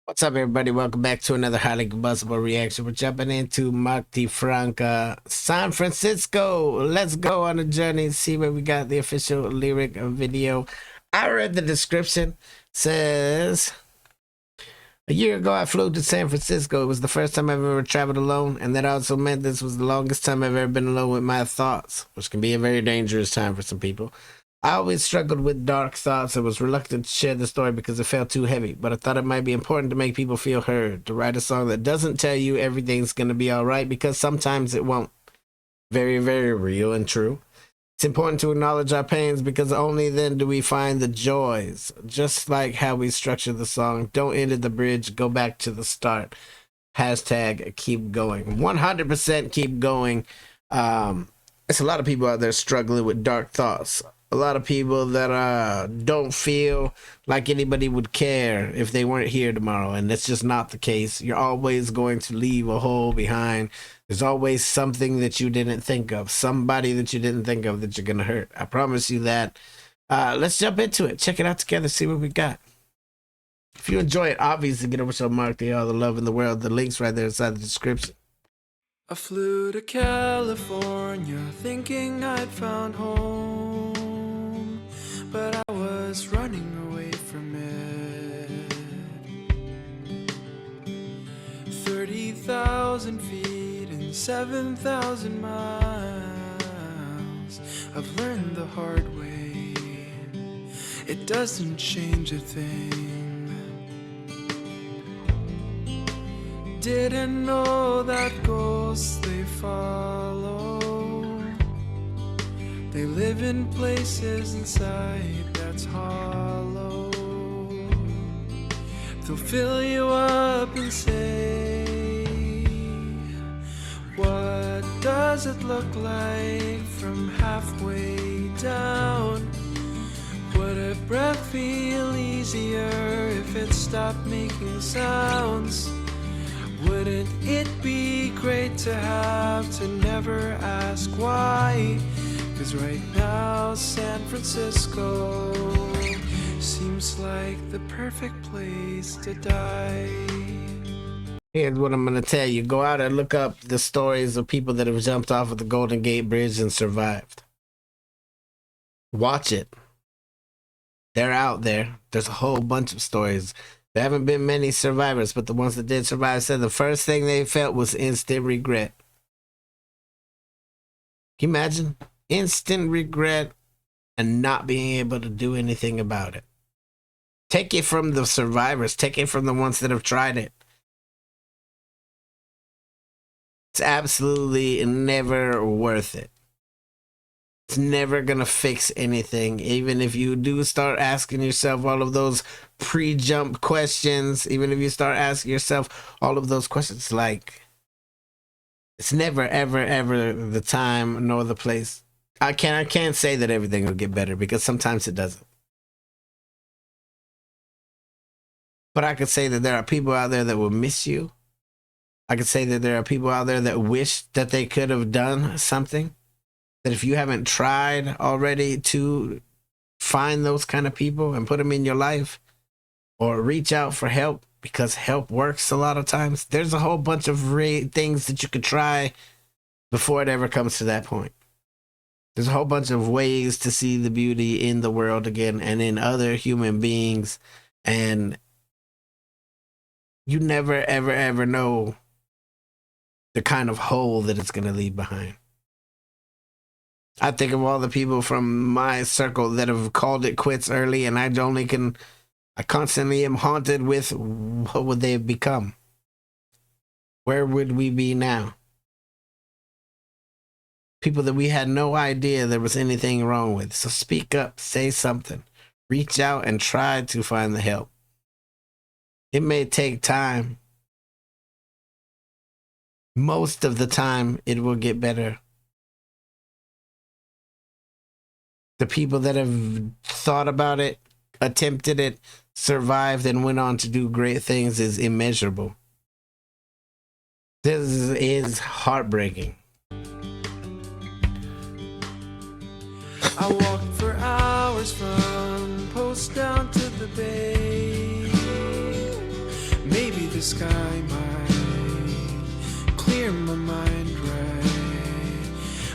What's up, everybody? Welcome back to another highly combustible reaction. We're jumping into Martti Franca, San Francisco. Let's go on a journey, see where we got the official lyric video. I read the description. Says, a year ago, I flew to San Francisco. It was the first time I've ever traveled alone, and that also meant this was the longest time I've ever been alone with my thoughts, which can be a very dangerous time for some people. I always struggled with dark thoughts and was reluctant to share the story because it felt too heavy, but I thought it might be important to make people feel heard, to write a song that doesn't tell you everything's going to be all right, because sometimes it won't. Very, very real and true. It's important to acknowledge our pains because only then do we find the joys. Just like how we structure the song, don't end at the bridge, go back to the start. Hashtag keep going. 100% keep going. It's a lot of people out there struggling with dark thoughts. A lot of people that don't feel like anybody would care if they weren't here tomorrow, and that's just not the case. You're always going to leave a hole behind. There's always something that you didn't think of, somebody that you didn't think of that you're gonna hurt. I promise you that. Let's jump into it. Check it out together, see what we got. If you enjoy it, obviously get over to Martti, all the love in the world. The link's right there inside the description. I flew to California thinking I'd found home, but I was running away from it. 30,000 feet and 7,000 miles. I've learned the hard way, it doesn't change a thing. Didn't know that ghosts they follow, they live in places inside that's hollow. They'll fill you up and say, what does it look like from halfway down? Would a breath feel easier if it stopped making sounds? Wouldn't it be great to have to never ask why? 'Cause right now San Francisco seems like the perfect place to die. Here's what I'm going to tell you. Go out and look up the stories of people that have jumped off of the Golden Gate Bridge and survived. Watch it. They're out there. There's a whole bunch of stories. There haven't been many survivors, but the ones that did survive said the first thing they felt was instant regret. Can you imagine? Instant regret and not being able to do anything about it. Take it from the survivors. Take it from the ones that have tried it. It's absolutely never worth it. It's never going to fix anything. Even if you do start asking yourself all of those pre-jump questions, even if you start asking yourself all of those questions, like, it's never, ever, ever the time nor the place. I can't say that everything will get better, because sometimes it doesn't. But I could say that there are people out there that will miss you. I could say that there are people out there that wish that they could have done something. That if you haven't tried already to find those kind of people and put them in your life, or reach out for help, because help works a lot of times. There's a whole bunch of things that you could try before it ever comes to that point. There's a whole bunch of ways to see the beauty in the world again and in other human beings. And you never, ever, ever know the kind of hole that it's going to leave behind. I think of all the people from my circle that have called it quits early, and I constantly am haunted with what would they have become? Where would we be now? People that we had no idea there was anything wrong with. So speak up, say something, reach out and try to find the help. It may take time. Most of the time, it will get better. The people that have thought about it, attempted it, survived, and went on to do great things is immeasurable. This is heartbreaking. I walked for hours from Post down to the bay. Maybe the sky might clear my mind right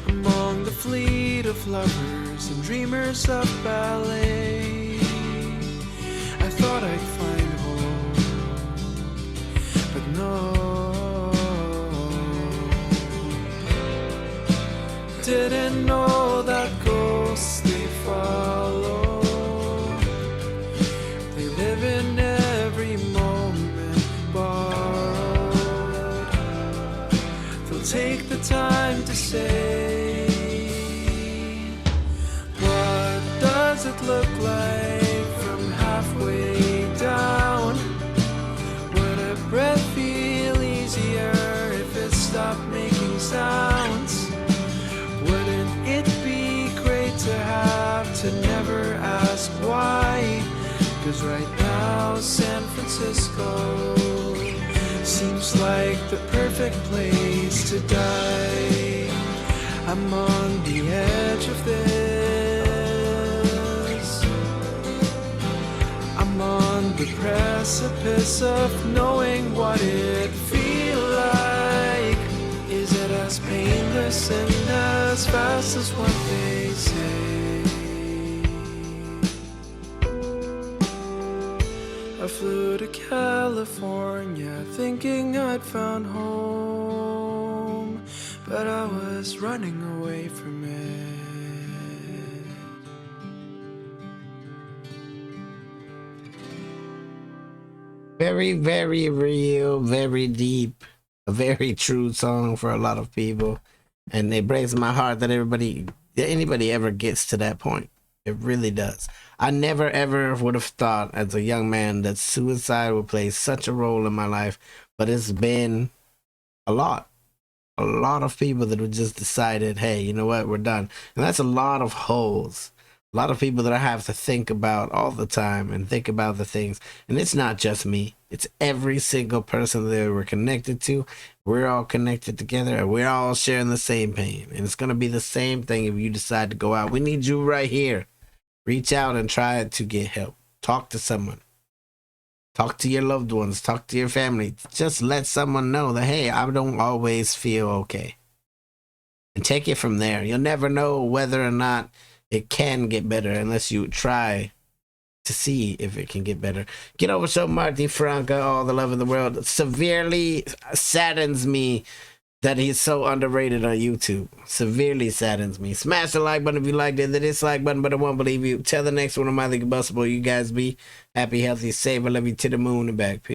among the fleet of lovers and dreamers of ballet. I thought I'd find hope, but no. Didn't know that ghosts they follow. They live in every moment borrowed. They'll take the time to say, what does it look like from halfway down? Would a breath feel easier if it stopped making sounds? Wouldn't it be great to have to never ask why? 'Cause right now San Francisco seems like the perfect place to die. I'm on the edge of this. I'm on the precipice of knowing what it feels like. Is it as painless and as fast as what they say? I flew to California thinking I'd found home, but I was running away from it. Very, very real, very deep, a very true song for a lot of people. And it breaks my heart that anybody ever gets to that point. It really does. I never ever would have thought as a young man that suicide would play such a role in my life, but it's been a lot of people that have just decided, hey, you know what, we're done. And that's a lot of holes, a lot of people that I have to think about all the time and think about the things. And it's not just me, it's every single person that we're connected to. We're all connected together and we're all sharing the same pain. And it's going to be the same thing if you decide to go out. We need you right here. Reach out and try to get help. Talk to someone. Talk to your loved ones. Talk to your family. Just let someone know that, hey, I don't always feel okay. And take it from there. You'll never know whether or not it can get better unless you try to see if it can get better. Get over so Martti Franca, all the love in the world. Severely saddens me that he's so underrated on YouTube. Severely saddens me. Smash the like button if you liked it. The dislike button, but I won't believe you. Tell the next one of my Combustible. You guys be happy, healthy, safe. I love you to the moon and back. Peace.